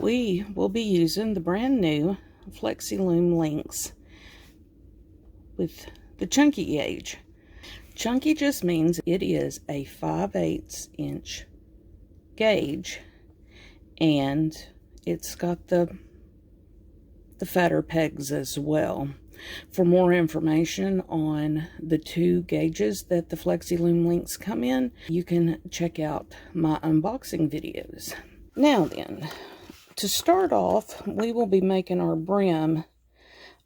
we will be using the brand new Flexee Loom links with the chunky gauge. Chunky just means it is a 5/8 inch gauge, and it's got the fatter pegs as well. For more information on the two gauges that the Flexee Loom links come in, you can check out my unboxing videos. Now then, to start off, we will be making our brim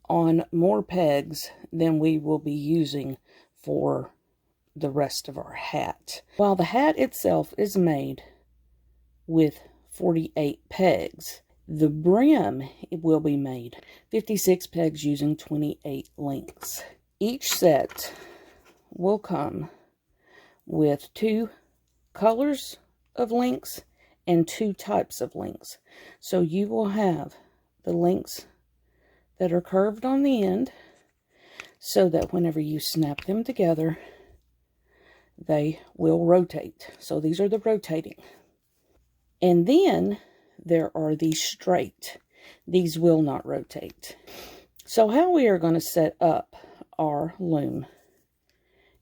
on more pegs than we will be using for the rest of our hat. While the hat itself is made with 48 pegs, the brim will be made 56 pegs using 28 links. Each set will come with 2 colors of links and 2 types of links. So you will have the links that are curved on the end, so that whenever you snap them together, they will rotate. So these are the rotating. And then there are these straight. These will not rotate. So how we are going to set up our loom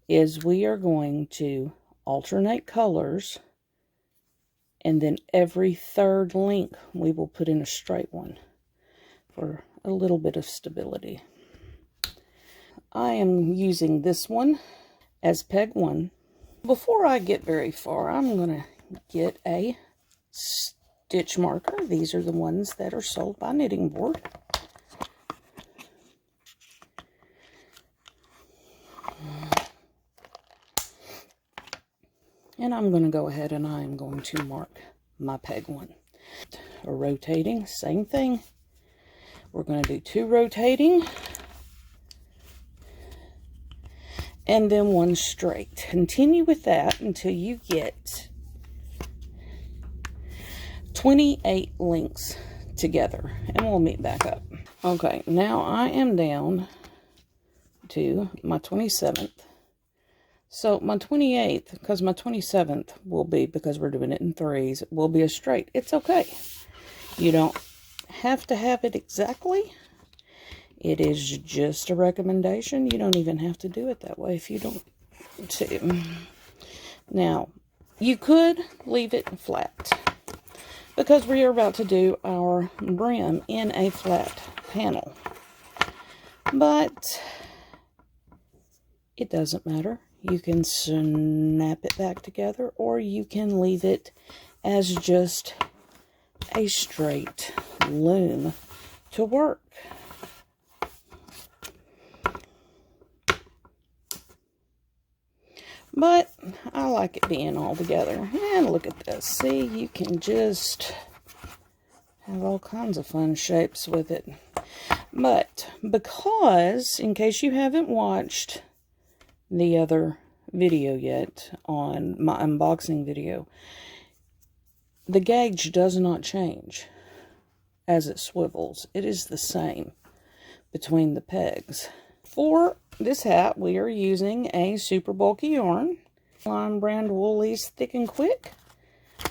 is we are going to alternate colors, and then every third link we will put in a straight one for a little bit of stability. I am using this one as peg 1. Before I get very far, I'm going to get a stitch marker. These are the ones that are sold by Knitting Board. And I'm going to go ahead and I'm going to mark my peg 1. A rotating, same thing. We're going to do 2 rotating and then 1 straight. Continue with that until you get 28 links together, and we'll meet back up. Okay, now I am down to my 27th. So my 28th, because my 27th will be, because we're doing it in 3s, will be a straight. It's okay. You don't have to have it exactly. It is just a recommendation. You don't even have to do it that way if you don't want to. Now, you could leave it flat, because we are about to do our brim in a flat panel. But it doesn't matter. You can snap it back together, or you can leave it as just a straight loom to work. But I like it being all together. And look at this. See, you can just have all kinds of fun shapes with it. But because, in case you haven't watched the other video yet on my unboxing video, the gauge does not change as it swivels. It is the same between the pegs. For this hat, we are using a super bulky yarn, Line Brand Woolies Thick and Quick.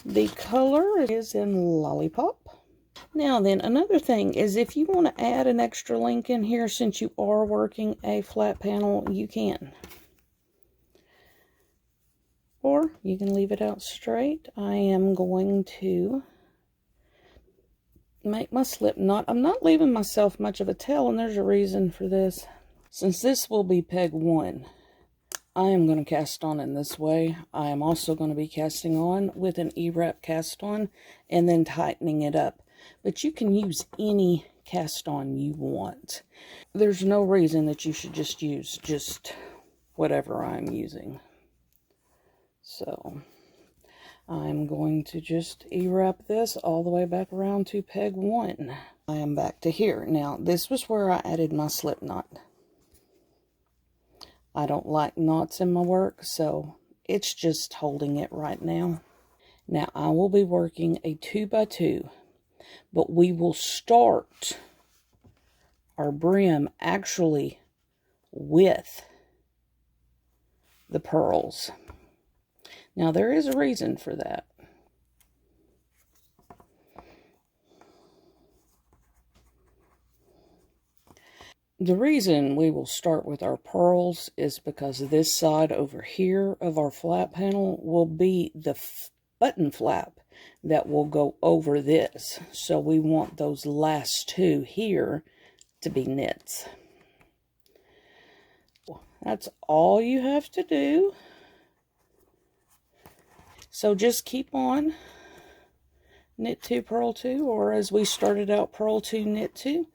The color is in Lollipop. Now then, another thing is, if you want to add an extra link in here, since you are working a flat panel, you can. Or you can leave it out straight. I am going to make my slip knot. I'm not leaving myself much of a tail, and there's a reason for this. Since this will be peg 1, I am going to cast on in this way. I am also going to be casting on with an E-wrap cast on and then tightening it up. But you can use any cast on you want. There's no reason that you should just use just whatever I'm using. So I'm going to just E-wrap this all the way back around to peg 1. I am back to here. Now, this was where I added my slip knot. I don't like knots in my work, so it's just holding it right now. Now, I will be working a 2x2, but we will start our brim actually with the pearls. Now, there is a reason for that. The reason we will start with our purls is because this side over here of our flat panel will be the button flap that will go over this. So we want those last two here to be knits. That's all you have to do. So just keep on knit 2, purl 2, or as we started out, purl 2, knit 2,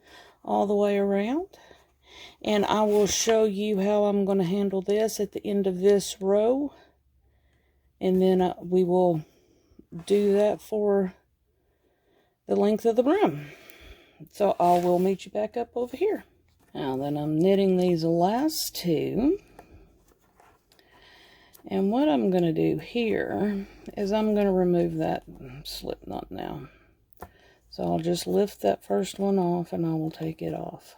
all the way around. And I will show you how I'm going to handle this at the end of this row. And then we will do that for the length of the brim. So I will meet you back up over here. Now then, I'm knitting these last two. And what I'm going to do here is I'm going to remove that slip knot now. So I'll just lift that first one off and I will take it off.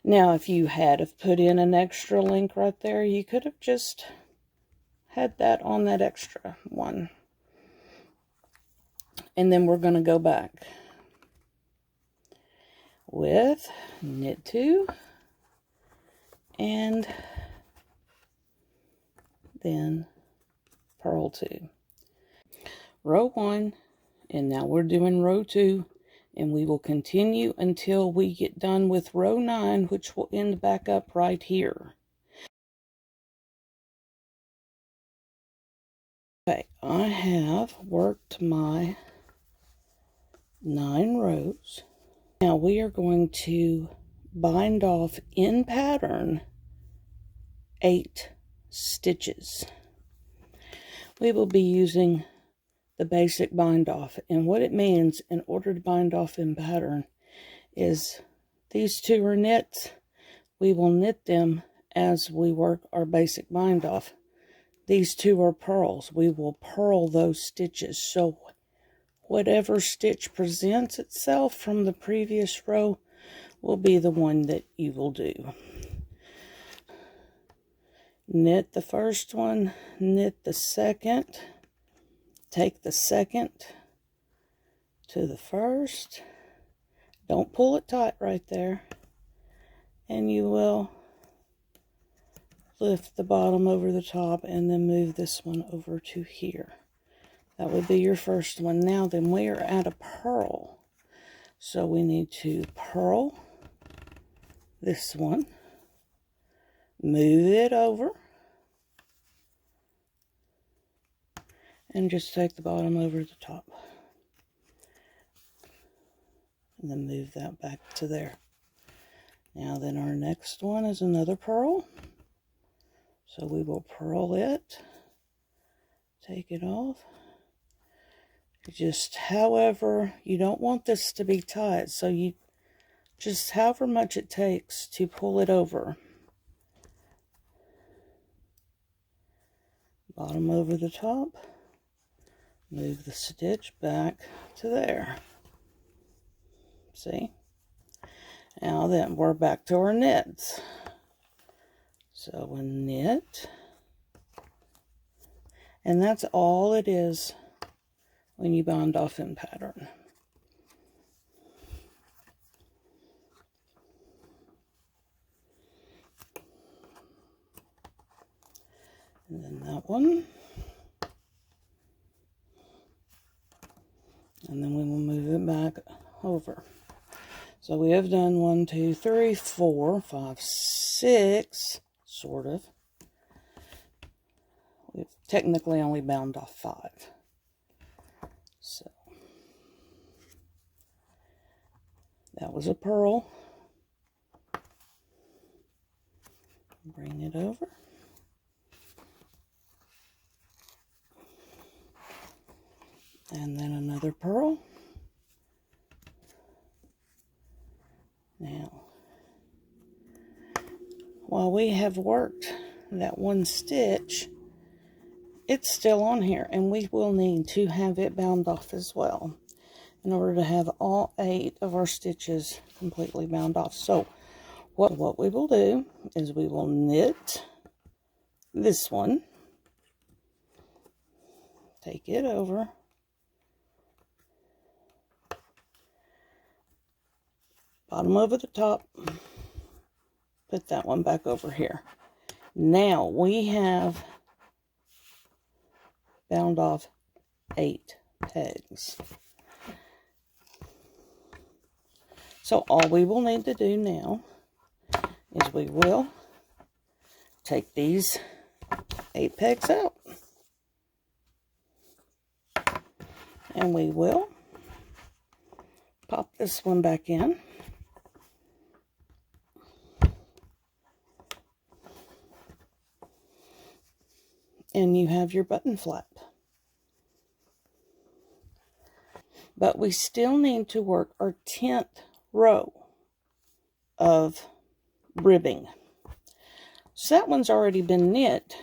Now, if you had have put in an extra link right there, you could have just had that on that extra one. And then we're going to go back with knit 2 and then purl 2. Row 1, and now we're doing row 2, and we will continue until we get done with row 9, which will end back up right here. Okay, I have worked my 9 rows. Now we are going to bind off in pattern 8 stitches. We will be using the basic bind off, and what it means in order to bind off in pattern is these 2 are knits. We will knit them as we work our basic bind off. These 2 are purls. We will purl those stitches, so whatever stitch presents itself from the previous row will be the one that you will do. Knit the first one, knit the second, take the second to the first. Don't pull it tight right there. And you will lift the bottom over the top and then move this one over to here. That would be your first one. Now then, we are at a purl. So we need to purl this one, move it over, and just take the bottom over the top. And then move that back to there. Now then, our next one is another purl. So we will purl it, take it off. Just however, you don't want this to be tight, so you just however much it takes to pull it over. Bottom over the top, move the stitch back to there. See? Now then, we're back to our knits. So we knit, and that's all it is when you bind off in pattern. And then that one. And then we will move it back over. So we have done 1, 2, 3, 4, 5, 6, sort of. We've technically only bound off 5. So that was a purl. Bring it over. And then another purl. Now, while we have worked that one stitch, it's still on here, and we will need to have it bound off as well in order to have all 8 of our stitches completely bound off. So what we will do is we will knit this one, take it over, bottom over the top, put that one back over here. Now we have bound off 8 pegs. So all we will need to do now is we will take these 8 pegs out, and we will pop this one back in. And you have your button flap. But we still need to work our 10th row of ribbing. So that one's already been knit.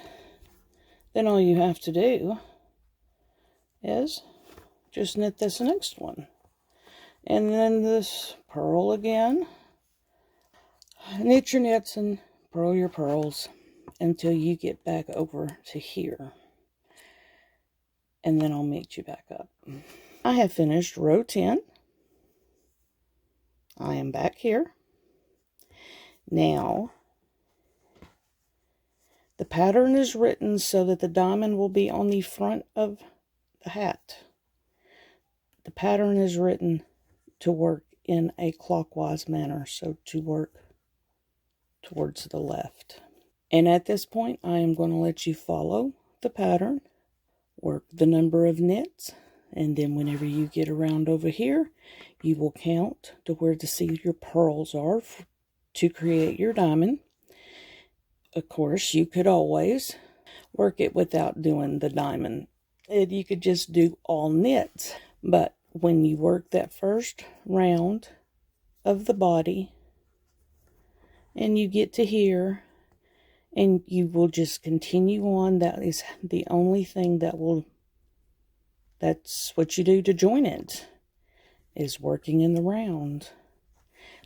Then all you have to do is just knit this next one. And then this purl again. Knit your knits and purl your purls until you get back over to here. And then I'll meet you back up. I have finished row 10. I am back here. Now, the pattern is written so that the diamond will be on the front of the hat. The pattern is written to work in a clockwise manner, so to work towards the left. And at this point, I am going to let you follow the pattern, work the number of knits, and then whenever you get around over here, you will count to where to see your pearls are to create your diamond. Of course, you could always work it without doing the diamond. You could just do all knits. But when you work that first round of the body, and you get to here, and you will just continue on. That is the only thing that's what you do to join it, is working in the round.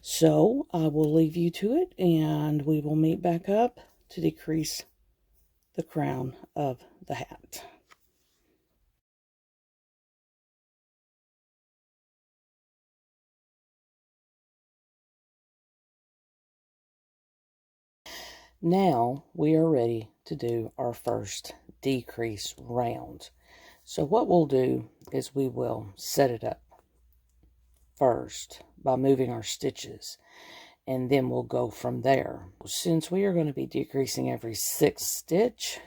So I will leave you to it, and we will meet back up to decrease the crown of the hat. Now we are ready to do our first decrease round. So what we'll do is we will set it up first by moving our stitches, and then we'll go from there. Since we are going to be decreasing every 6th stitch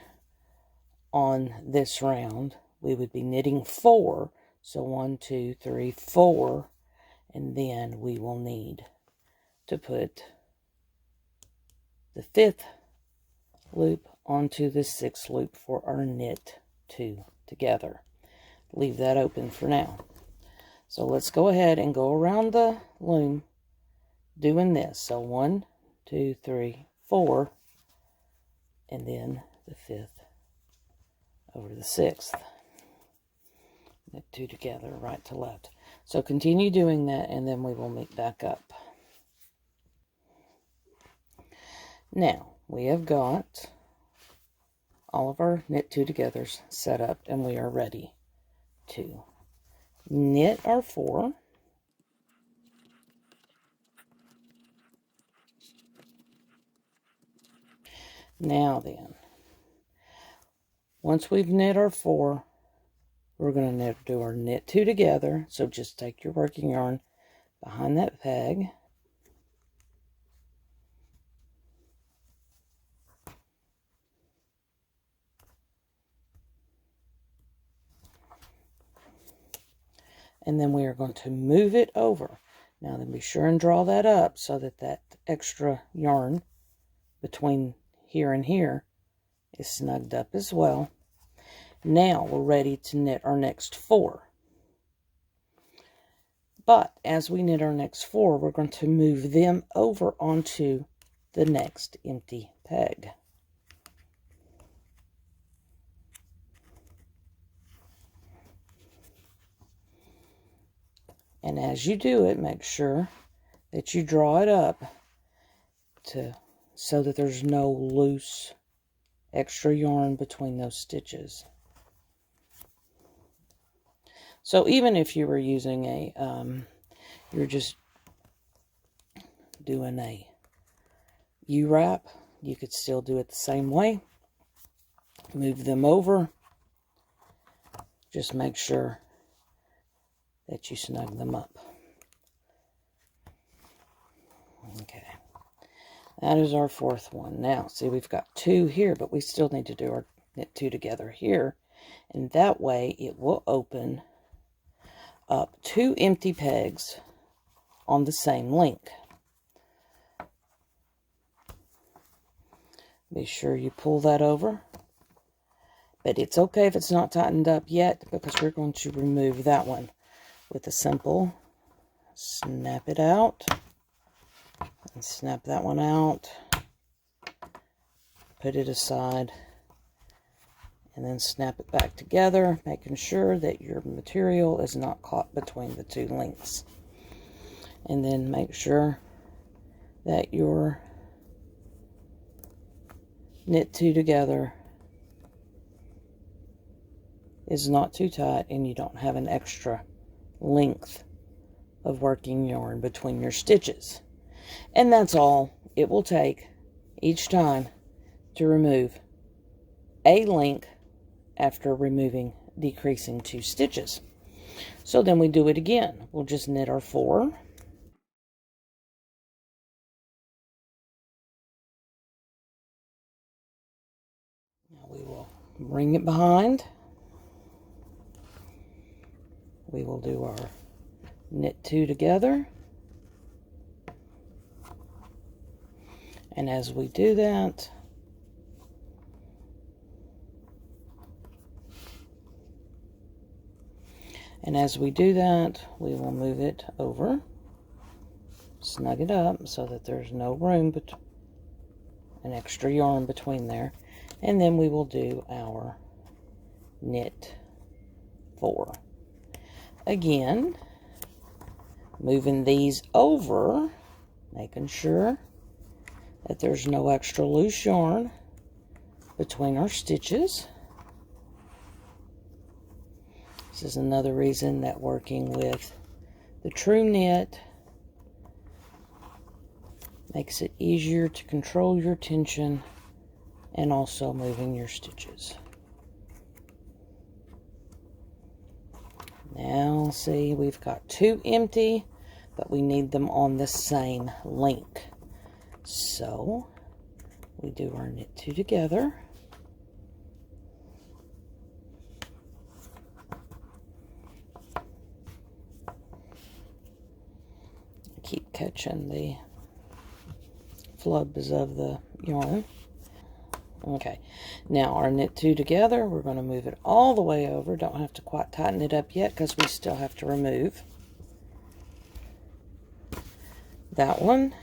on this round, we would be knitting 4. So 1, 2, 3, 4, and then we will need to put the 5th loop onto the 6th loop for our knit 2 together. Leave that open for now. So let's go ahead and go around the loom doing this. So 1, 2, 3, 4, and then the 5th over the 6th. Knit 2 together, right to left. So continue doing that, and then we will meet back up. Now, we have got all of our knit 2 togethers set up, and we are ready to knit our 4. Now then, once we've knit our 4, we're going to do our knit 2 together. So just take your working yarn behind that peg, and then we are going to move it over. Now then, be sure and draw that up so that that extra yarn between here and here is snugged up as well. Now we're ready to knit our next 4. But as we knit our next 4, we're going to move them over onto the next empty peg. And as you do it, make sure that you draw it up so that there's no loose extra yarn between those stitches. So even if you were using you're just doing a U-wrap, you could still do it the same way. Move them over. Just make sure that you snug them up. Okay. That is our fourth one. Now, see, we've got 2 here, but we still need to do our knit 2 together here. And that way, it will open up 2 empty pegs on the same link. Be sure you pull that over. But it's okay if it's not tightened up yet, because we're going to remove that one with a simple snap it out. And snap that one out. Put it aside. And then snap it back together, making sure that your material is not caught between the 2 links. And then make sure that your knit 2 together is not too tight and you don't have an extra length of working yarn between your stitches. And that's all it will take each time to remove a link after decreasing 2 stitches. So then we do it again. We'll just knit our 4. Now we will bring it behind. We will do our knit 2 together. And as we do that, we will move it over, snug it up so that there's no room, but an extra yarn between there. And then we will do our knit 4. Again, moving these over, making sure that there's no extra loose yarn between our stitches. This is another reason that working with the true knit makes it easier to control your tension and also moving your stitches. Now, see, we've got 2 empty, but we need them on the same link. So, we do our knit 2 together. Keep catching the flubs of the yarn. Okay, now our knit 2 together, we're going to move it all the way over. Don't have to quite tighten it up yet because we still have to remove that one.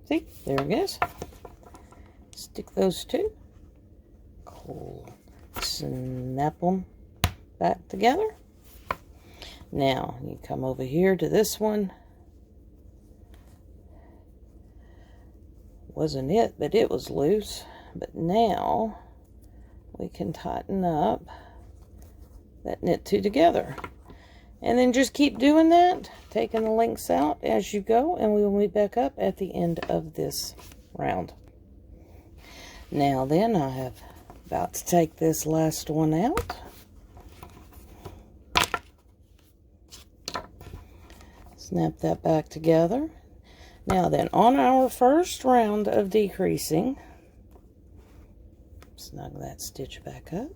See, there it is. Stick those 2. Cool. Snap them back together. Now, you come over here to this one. Wasn't it, but it was loose. But now, we can tighten up that knit 2 together. And then just keep doing that, taking the links out as you go, and we will meet back up at the end of this round. Now then, I have about to take this last one out. Snap that back together. Now then, on our first round of decreasing, snug that stitch back up,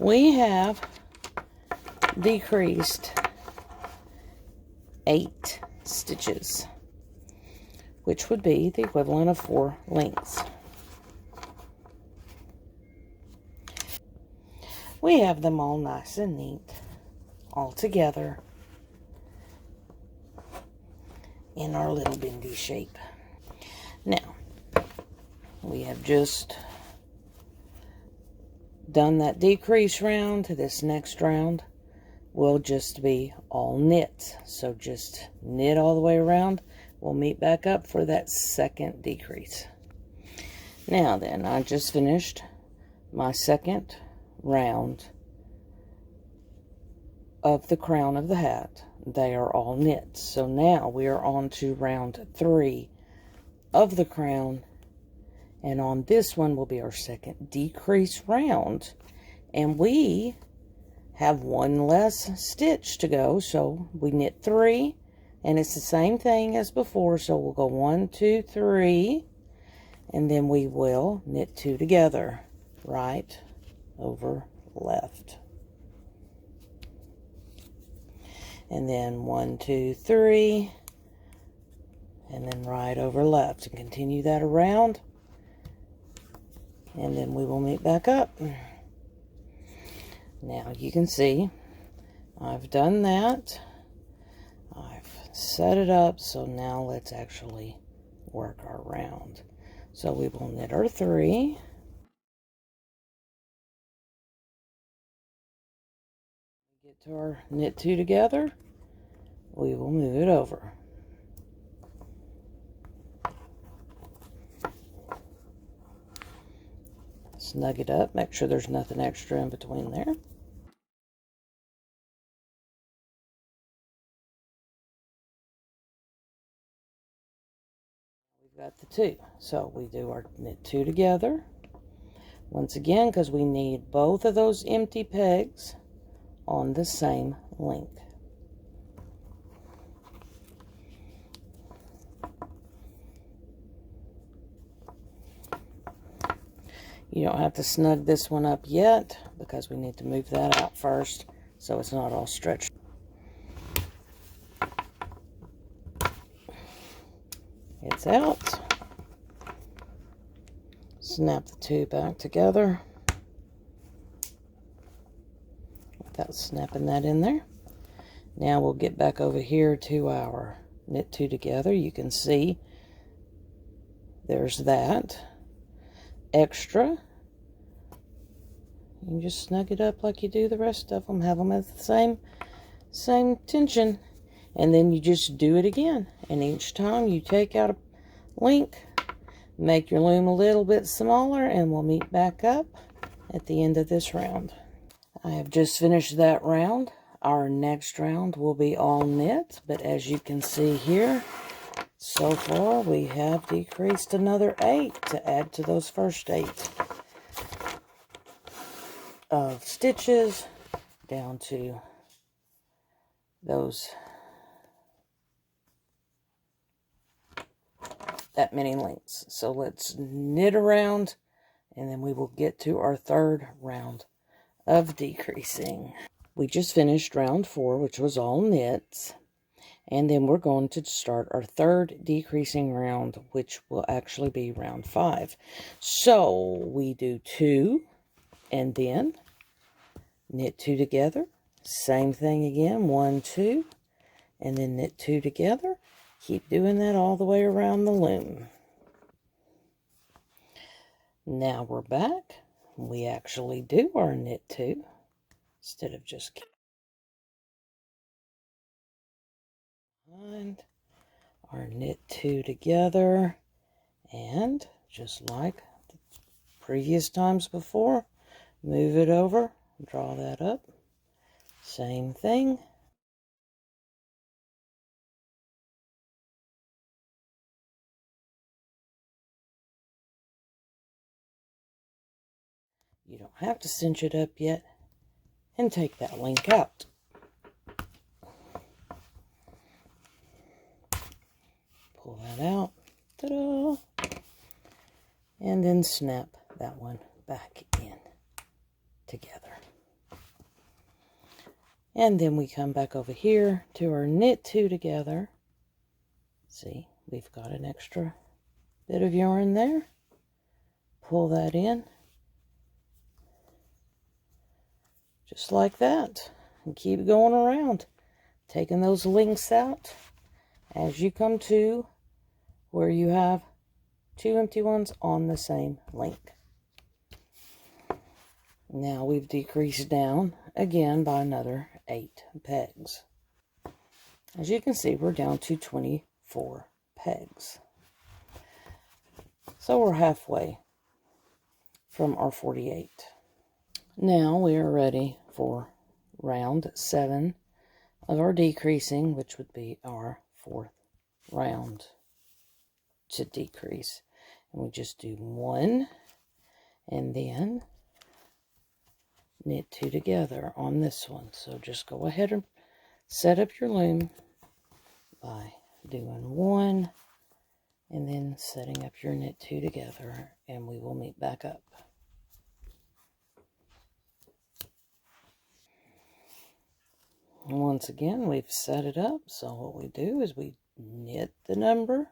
we have decreased 8 stitches, which would be the equivalent of 4 lengths. We have them all nice and neat, all together in our little bendy shape. Now, we have just done that decrease round. This next round will just be all knit. So just knit all the way around. We'll meet back up for that second decrease. Now then, I just finished my second round of the crown of the hat. They are all knit. So now we are on to round 3 of the crown, and on this one will be our second decrease round, and we have one less stitch to go. So we knit 3, and it's the same thing as before. So we'll go 1, 2, 3, and then we will knit 2 together, right over left, and then 1, 2, 3, and then right over left, and continue that around, and then we will meet back up. Now you can see I've done that. I've set it up. So now let's actually work our round. So we will knit our 3, get to our knit 2 together, we will move it over. Snug it up, make sure there's nothing extra in between there. We've got the 2, so we do our knit 2 together once again, because we need both of those empty pegs on the same length. You don't have to snug this one up yet, because we need to move that out first so it's not all stretched. It's out. Snap the 2 back together without snapping that in there. Now we'll get back over here to our knit 2 together. You can see there's that extra. You can just snug it up like you do the rest of them. Have them at the same tension, and then you just do it again. And each time you take out a link, make your loom a little bit smaller, and we'll meet back up at the end of this round. I have just finished that round. Our next round will be all knit, but as you can see here, so far we have decreased another 8 to add to those first 8 of stitches, down to that many links. So let's knit around, and then we will get to our third round of decreasing. We just finished round 4, which was all knits, and then we're going to start our third decreasing round, which will actually be round 5. So we do 2, and then knit 2 together. Same thing again, 1, 2, and then knit 2 together. Keep doing that all the way around the loom. Now we're back. We actually do our knit 2 instead of just behind. Our knit 2 together, and just like the previous times before, move it over, draw that up. Same thing. You don't have to cinch it up yet, and take that link out. Pull that out. Ta-da! And then snap that one back in together. And then we come back over here to our knit 2 together. See, we've got an extra bit of yarn there. Pull that in. Just like that. And keep going around, taking those links out as you come to where you have 2 empty ones on the same link. Now we've decreased down again by another 8 pegs. As you can see, we're down to 24 pegs. So we're halfway from our 48. Now we are ready for round 7 of our decreasing, which would be our 4th round to decrease. And we just do 1 and then knit 2 together on this one. So just go ahead and set up your loom by doing 1 and then setting up your knit 2 together, and we will meet back up. And once again, we've set it up, so what we do is we knit the number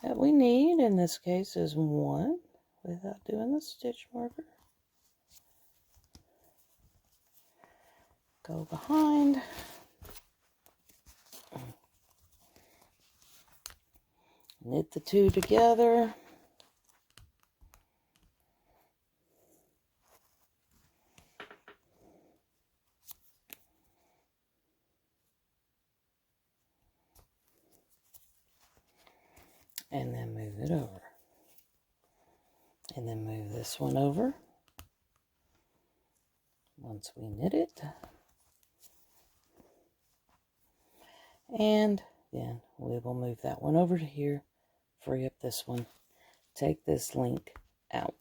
that we need. In this case is 1 without doing the stitch marker. Go behind. Knit the 2 together. And then move it over. And then move this one over. Once we knit it. And then we will move that one over to here. Free up this one. Take this link out.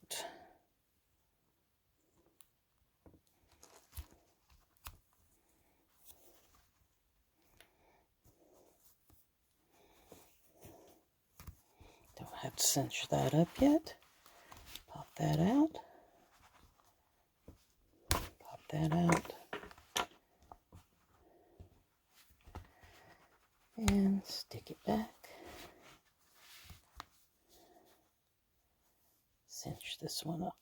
Don't have to cinch that up yet. Pop that out. Pop that out. And stick it back. Cinch this one up.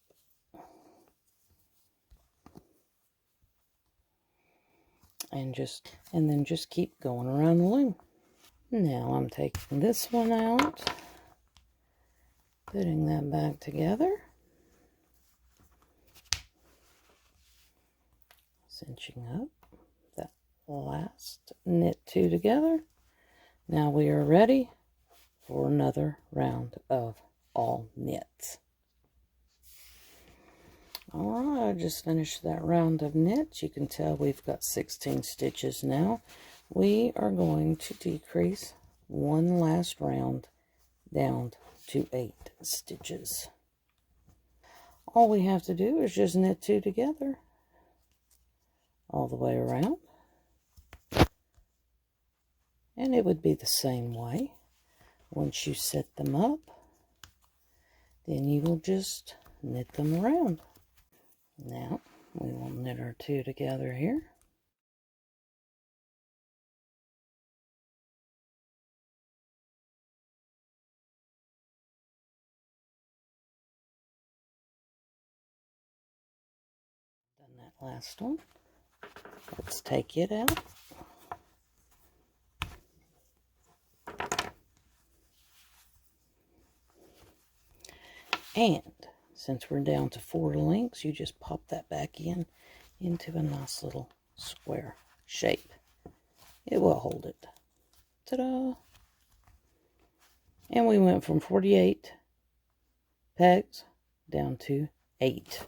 And then just keep going around the loom. Now I'm taking this one out, putting that back together, cinching up that last knit 2 together. Now we are ready for another round of all knits. Alright, I just finished that round of knits. You can tell we've got 16 stitches now. We are going to decrease one last round down to 8 stitches. All we have to do is just knit 2 together all the way around. And it would be the same way. Once you set them up, then you will just knit them around. Now, we will knit our 2 together here. Done that last one. Let's take it out. And since we're down to 4 links, you just pop that back into a nice little square shape. It will hold it. Ta-da! And we went from 48 pegs down to 8.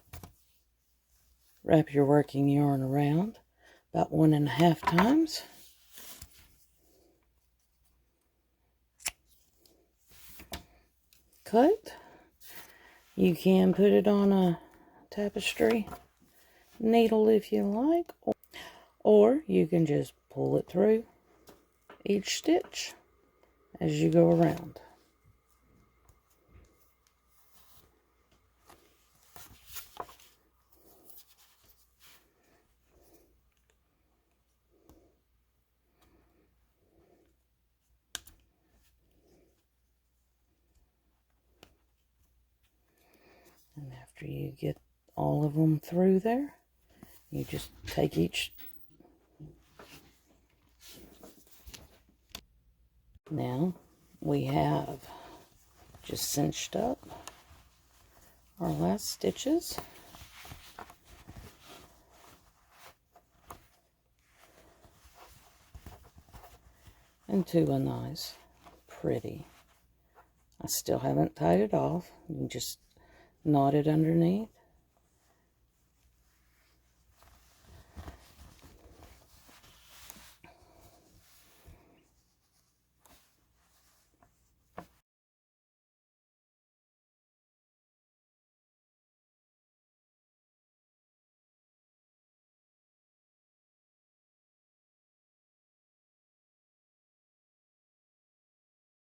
Wrap your working yarn around about 1.5 times. Cut. You can put it on a tapestry needle if you like, or you can just pull it through each stitch as you go around. And after you get all of them through there, you just take each. Now we have just cinched up our last stitches. Into a nice, pretty. I still haven't tied it off. You just knot it underneath